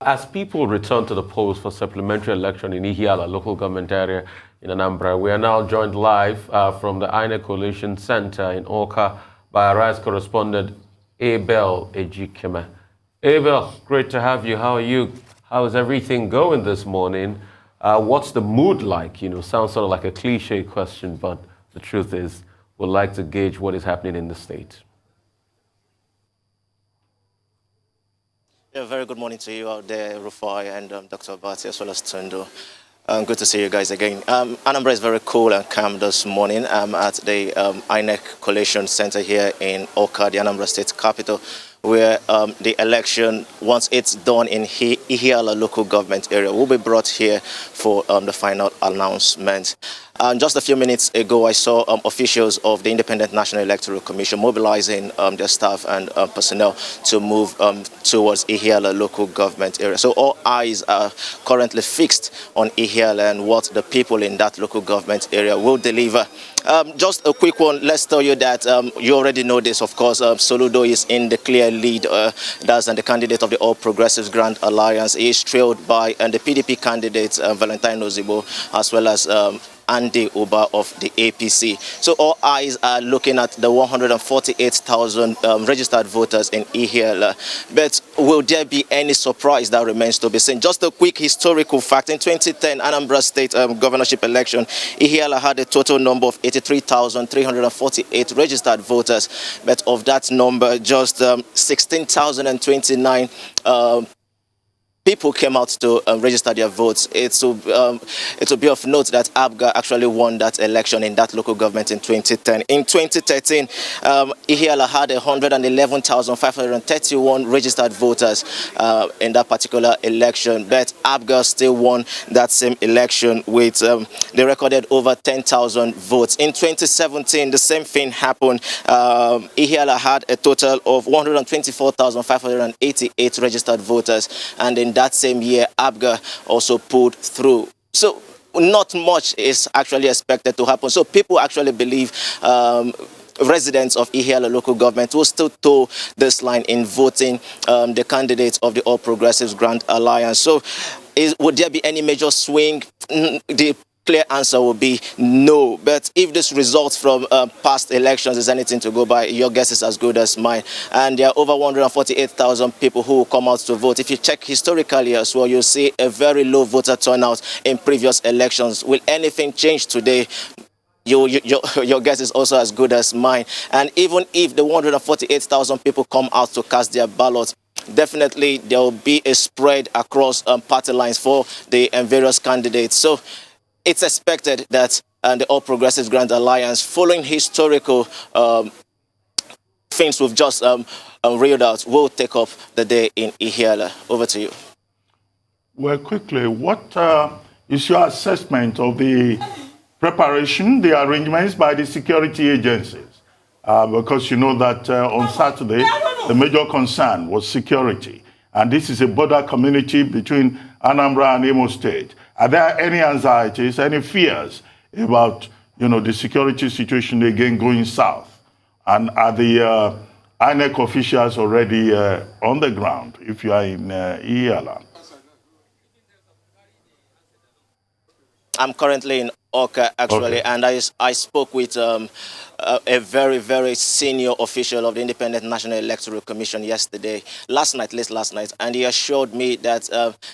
As people return to the polls for supplementary election in Ihiala, local government area in Anambra, we are now joined live from the INEC Coalition Center in Oka by our Rise correspondent, Abel Ejikeme. Abel, great to have you. How are you? How is everything going this morning? What's the mood like? You know, sounds sort of like a cliche question, but the truth is, we'd like to gauge what is happening in the state. Yeah, very good morning to you out there, Rufai and Dr. Abati, as well as Tundo. Good to see you guys again. Anambra is very cool and calm this morning. I'm at the INEC Coalition Center here in Oka, the Anambra State capital, where the election, once it's done in Ihiala local government area, will be brought here for the final announcement. Just a few minutes ago, I saw officials of the Independent National Electoral Commission mobilizing their staff and personnel to move towards Ihiala local government area. So all eyes are currently fixed on Ihiala and what the people in that local government area will deliver. Just a quick one, let's tell you that you already know this, of course. Soludo is in the clear lead. That's the candidate of the All Progressives Grand Alliance. He is trailed by the PDP candidate, Valentine Ozibo, as well as Andy Uba of the APC. So all eyes are looking at the 148,000 registered voters in Ihiala. But will there be any surprise? That remains to be seen. Just a quick historical fact. In 2010 Anambra State governorship election, Ihiala had a total number of 83,348 registered voters. But of that number, just 16,029 people came out to register their votes. It will be of note that ABGA actually won that election in that local government in 2010. In 2013, Ihiala had 111,531 registered voters in that particular election, but ABGA still won that same election with they recorded over 10,000 votes. In 2017, the same thing happened. Ihiala had a total of 124,588 registered voters, and in that same year, ABGA also pulled through. So not much is actually expected to happen. So people actually believe residents of Ihiala local government will still toe this line in voting the candidates of the All Progressives Grand Alliance. So would there be any major swing? The clear answer will be no. But if this results from past elections is anything to go by, your guess is as good as mine. And there are over 148,000 people who will come out to vote. If you check historically as well, you'll see a very low voter turnout in previous elections. Will anything change today? Your guess is also as good as mine. And even if the 148,000 people come out to cast their ballots, definitely there will be a spread across party lines for the various candidates. So it's expected that the All Progressives Grand Alliance, following historical things we've just reeled out, will take up the day in Ihiala. Over to you. Well, quickly, what is your assessment of the preparation, the arrangements by the security agencies? Because you know that on Saturday, the major concern was security. And this is a border community between Anambra and Imo State. Are there any anxieties, any fears about, the security situation again going south? And are the INEC officials already on the ground if you are in Ihiala? I'm currently in Oka, actually, okay. And I spoke with a very, very senior official of the Independent National Electoral Commission late last night, and he assured me that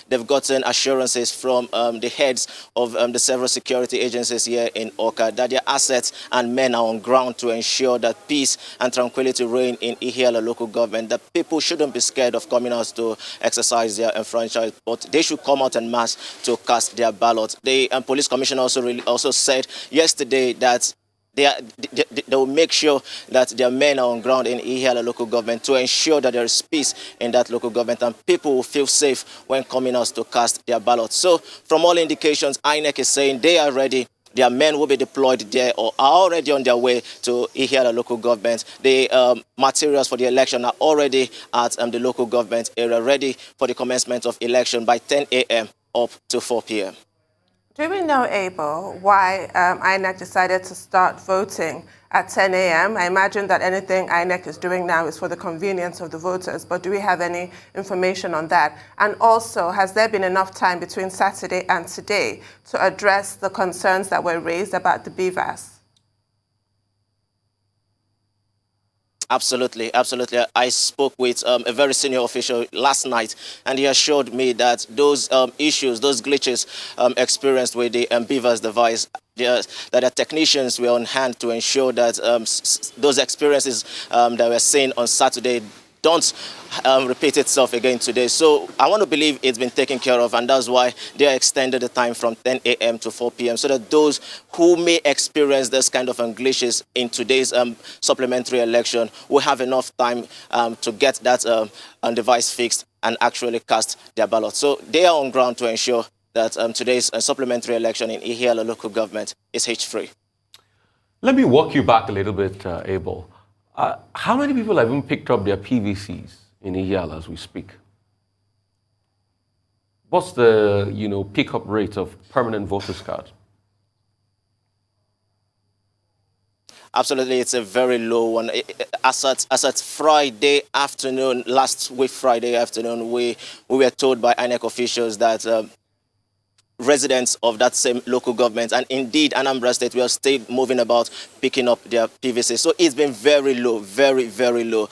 they've gotten assurances from the heads of the several security agencies here in Oka that their assets and men are on ground to ensure that peace and tranquility reign in Ihiala local government, that people shouldn't be scared of coming out to exercise their enfranchisement, but they should come out en masse to cast their ballot. The police commissioner also said yesterday that they will make sure that their men are on ground in Ihiala local government to ensure that there is peace in that local government and people will feel safe when coming out to cast their ballots. So from all indications, INEC is saying they are ready. Their men will be deployed there or are already on their way to Ihiala local government. The materials for the election are already at the local government area, ready for the commencement of election by 10 a.m. up to 4 p.m. Do we know, Abel, why INEC decided to start voting at 10 a.m. I imagine that anything INEC is doing now is for the convenience of the voters, but do we have any information on that? And also, has there been enough time between Saturday and today to address the concerns that were raised about the BVAS? Absolutely, absolutely. I spoke with a very senior official last night, and he assured me that those issues, those glitches experienced with the BVAS device, that the technicians were on hand to ensure that those experiences that were seen on Saturday don't repeat itself again today. So I want to believe it's been taken care of, and that's why they extended the time from 10 a.m. to 4 p.m. so that those who may experience this kind of glitches in today's supplementary election will have enough time to get that device fixed and actually cast their ballot. So they are on ground to ensure that today's supplementary election in Ihiala local government is hitch-free. Let me walk you back a little bit, Abel. How many people have even picked up their PVCs in Ihiala as we speak? What's the pickup rate of permanent voters card? Absolutely, it's a very low one. As at Friday afternoon, last week Friday afternoon, we were told by INEC officials that residents of that same local government, and indeed Anambra State, we are still moving about picking up their PVC. So it's been very low, very, very low.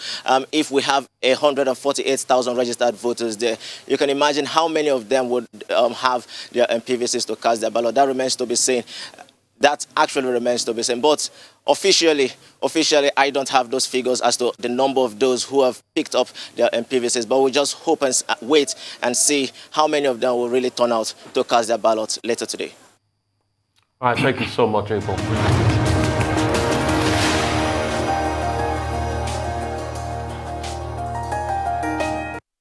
If we have 148,000 registered voters there, you can imagine how many of them would have their PVCs to cast their ballot. That remains to be seen. That actually remains to be seen. But officially, I don't have those figures as to the number of those who have picked up their PVCs. But we just hope and wait and see how many of them will really turn out to cast their ballots later today. All right, thank you so much, April.